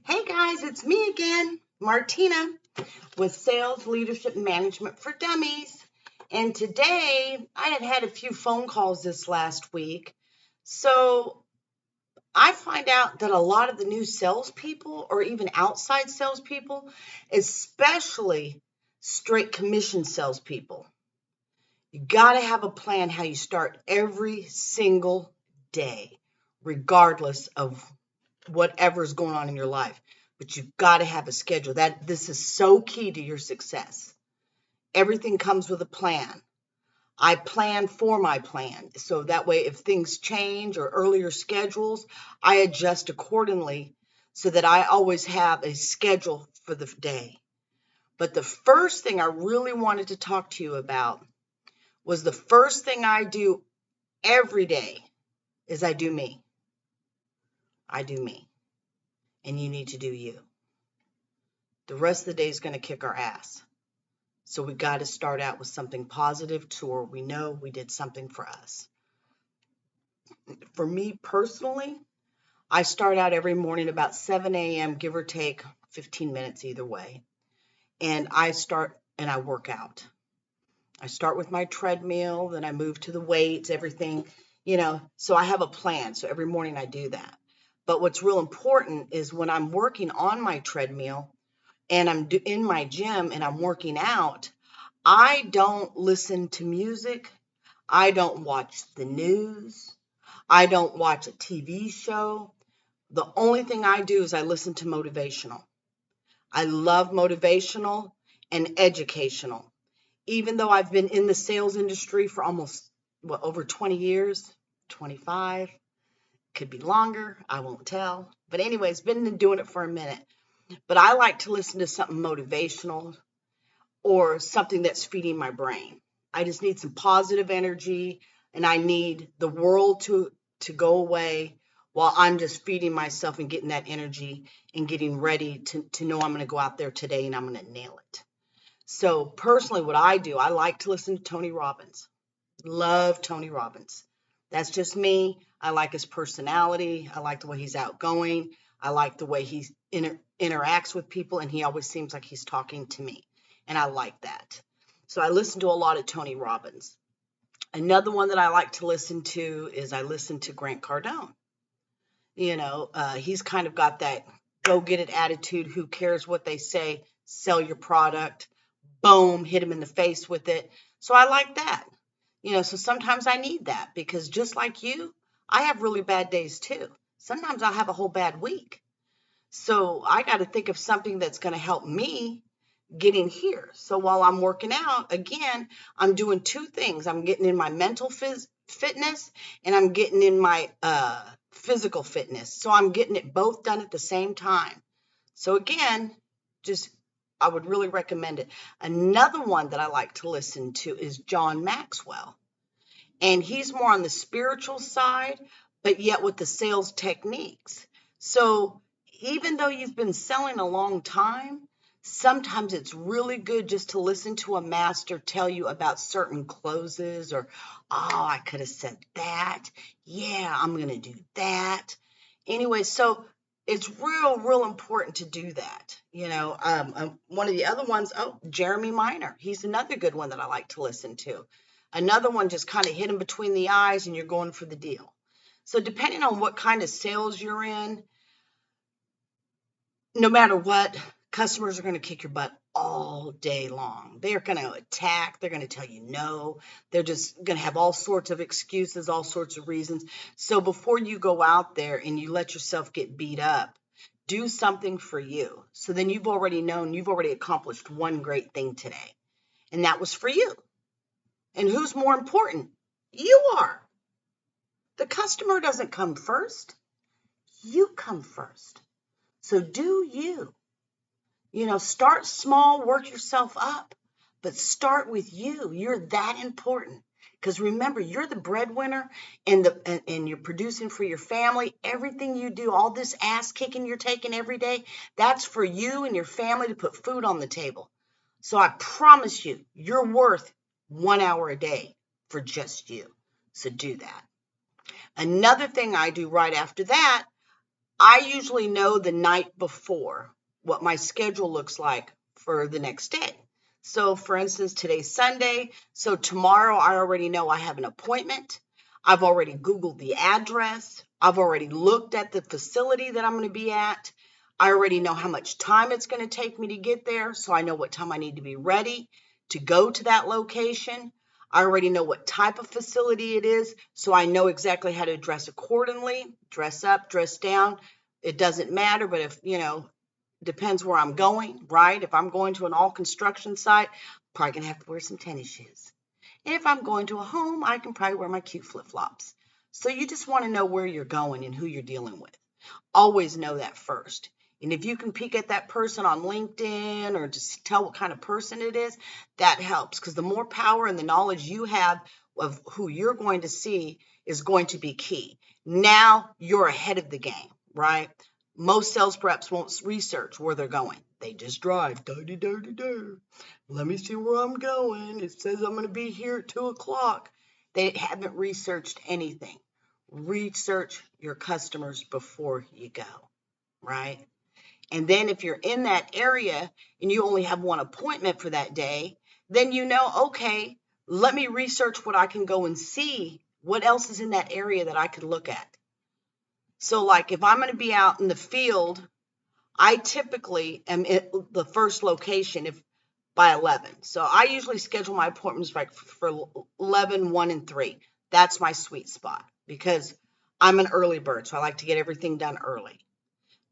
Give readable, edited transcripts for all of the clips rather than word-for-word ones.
Hey guys, it's me again, Martina, with Sales Leadership Management for Dummies. And today I had a few phone calls this last week. So I find out that a lot of the new salespeople, or even outside salespeople, especially straight commission salespeople, you got to have a plan how you start every single day, regardless of whatever's going on in your life. But you've got to have a schedule. This is so key to your success. Everything comes with a plan. I plan for my plan. So that way, if things change or earlier schedules, I adjust accordingly so that I always have a schedule for the day. But the first thing I really wanted to talk to you about was the first thing I do every day is I do me. I do me. And you need to do you. The rest of the day is going to kick our ass. So we got to start out with something positive to where we know we did something for us. For me personally, I start out every morning about 7 a.m., give or take 15 minutes either way. And I start and I work out. I start with my treadmill, then I move to the weights, everything, so I have a plan. So every morning I do that. But what's real important is when I'm working on my treadmill and I'm in my gym and I'm working out, I don't listen to music. I don't watch the news. I don't watch a TV show. The only thing I do is I listen to motivational. I love motivational and educational. Even though I've been in the sales industry for almost, over 20 years, 25, could be longer, I won't tell. But anyways, been doing it for a minute. But I like to listen to something motivational or something that's feeding my brain. I just need some positive energy and I need the world to go away while I'm just feeding myself and getting that energy and getting ready to know I'm going to go out there today and I'm going to nail it. So personally, what I do, I like to listen to Tony Robbins. Love Tony Robbins. That's just me. I like his personality. I like the way he's outgoing. I like the way he interacts with people, and he always seems like he's talking to me. And I like that. So I listen to a lot of Tony Robbins. Another one that I like to listen to is I listen to Grant Cardone. He's kind of got that go get it attitude. Who cares what they say? Sell your product. Boom, hit him in the face with it. So I like that. So sometimes I need that because just like you, I have really bad days too. Sometimes I'll have a whole bad week. So I got to think of something that's going to help me get in here. So while I'm working out, again, I'm doing two things. I'm getting in my mental fitness and I'm getting in my physical fitness. So I'm getting it both done at the same time. So again, I would really recommend it. Another one that I like to listen to is John Maxwell. And he's more on the spiritual side, but yet with the sales techniques. So even though you've been selling a long time, sometimes it's really good just to listen to a master tell you about certain closes or, oh, I could have said that. Yeah, I'm going to do that. Anyway, so it's real important to do that. One of the other ones, Jeremy Minor. He's another good one that I like to listen to. Another one just kind of hit him between the eyes and you're going for the deal. So depending on what kind of sales you're in, no matter what, customers are going to kick your butt all day long. They're going to attack. They're going to tell you no. They're just going to have all sorts of excuses, all sorts of reasons. So before you go out there and you let yourself get beat up, do something for you. So then you've already accomplished one great thing today. And that was for you. And who's more important? You are. The customer doesn't come first. You come first. So do you. Start small, work yourself up, but start with you. You're that important. Because remember, you're the breadwinner and you're producing for your family. Everything you do, all this ass kicking you're taking every day, that's for you and your family to put food on the table. So I promise you, you're worth 1 hour a day for just you. So do that. Another thing I do right after that, I usually know the night before what my schedule looks like for the next day. So, for instance, today's Sunday. So, tomorrow I already know I have an appointment. I've already Googled the address. I've already looked at the facility that I'm going to be at. I already know how much time it's going to take me to get there. So, I know what time I need to be ready to go to that location. I already know what type of facility it is. So, I know exactly how to dress accordingly, dress up, dress down. It doesn't matter, but if, depends where I'm going, right? If I'm going to an all construction site, I'm probably going to have to wear some tennis shoes. And if I'm going to a home, I can probably wear my cute flip flops. So you just want to know where you're going and who you're dealing with. Always know that first. And if you can peek at that person on LinkedIn or just tell what kind of person it is, that helps, because the more power and the knowledge you have of who you're going to see is going to be key. Now you're ahead of the game, right? Most sales reps won't research where they're going. They just drive. Let me see where I'm going. It says I'm going to be here at 2 o'clock. They haven't researched anything. Research your customers before you go, right? And then if you're in that area and you only have one appointment for that day, then okay, let me research what I can go and see. What else is in that area that I could look at? So, like, if I'm going to be out in the field, I typically am at the first location by 11. So I usually schedule my appointments like for 11, 1, and 3. That's my sweet spot because I'm an early bird, so I like to get everything done early.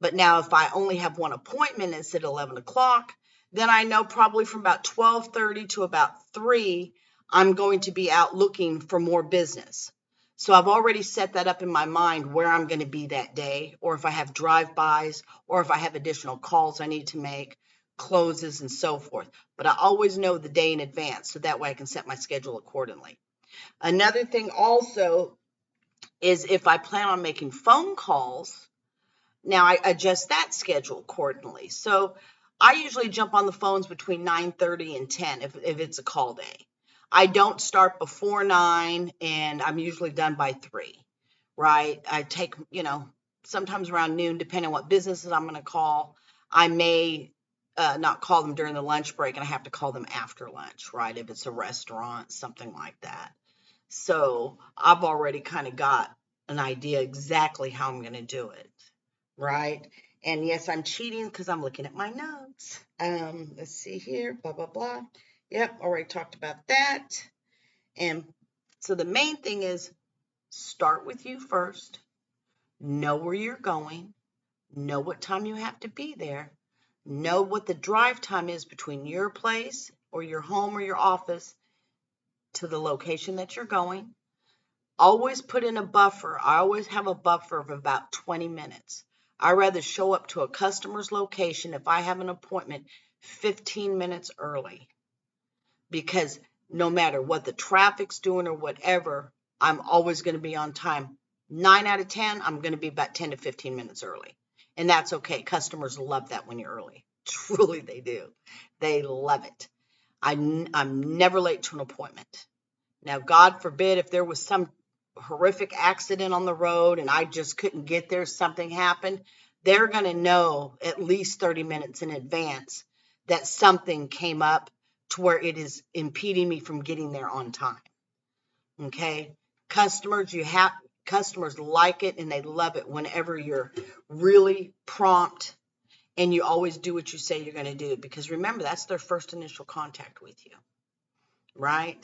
But now if I only have one appointment and it's at 11 o'clock, then I know probably from about 12:30 to about 3, I'm going to be out looking for more business. So I've already set that up in my mind where I'm going to be that day, or if I have drive-bys, or if I have additional calls I need to make, closes, and so forth. But I always know the day in advance, so that way I can set my schedule accordingly. Another thing also is if I plan on making phone calls, now I adjust that schedule accordingly. So I usually jump on the phones between 9:30 and 10 if it's a call day. I don't start before 9, and I'm usually done by 3, right? I take, sometimes around noon, depending on what businesses I'm going to call. I may not call them during the lunch break, and I have to call them after lunch, right? If it's a restaurant, something like that. So I've already kind of got an idea exactly how I'm going to do it, right? And yes, I'm cheating because I'm looking at my notes. Let's see here, blah, blah, blah. Yep, already talked about that. And so the main thing is start with you first, know where you're going, know what time you have to be there, know what the drive time is between your place or your home or your office to the location that you're going. Always put in a buffer. I always have a buffer of about 20 minutes. I'd rather show up to a customer's location if I have an appointment 15 minutes early, because no matter what the traffic's doing or whatever, I'm always going to be on time. 9 out of 10, I'm going to be about 10 to 15 minutes early. And that's okay. Customers love that when you're early. Truly, they do. They love it. I'm never late to an appointment. Now, God forbid if there was some horrific accident on the road and I just couldn't get there, something happened, they're going to know at least 30 minutes in advance that something came up to where it is impeding me from getting there on time. Okay? Customers like it and they love it whenever you're really prompt and you always do what you say you're going to do, because remember, that's their first initial contact with you, right?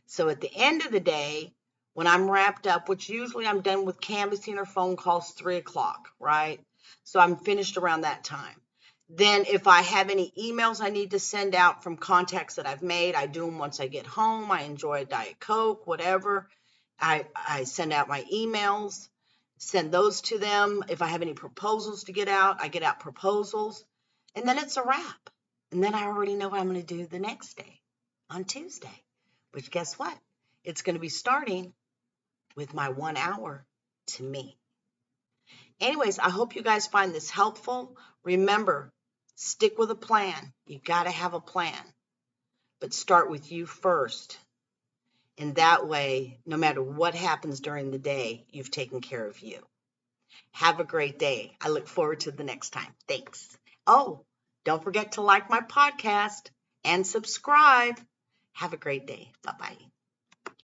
So at the end of the day, when I'm wrapped up, which usually I'm done with canvassing or phone calls 3 o'clock, right? So I'm finished around that time. Then if I have any emails I need to send out from contacts that I've made, I do them once I get home. I enjoy a Diet Coke, whatever. I send out my emails, send those to them. If I have any proposals to get out, I get out proposals. And then it's a wrap. And then I already know what I'm going to do the next day on Tuesday. Which, guess what? It's going to be starting with my 1 hour to me. Anyways, I hope you guys find this helpful. Remember, stick with a plan. You got to have a plan. But start with you first. And that way, no matter what happens during the day, you've taken care of you. Have a great day. I look forward to the next time. Thanks. Oh, don't forget to like my podcast and subscribe. Have a great day. Bye-bye.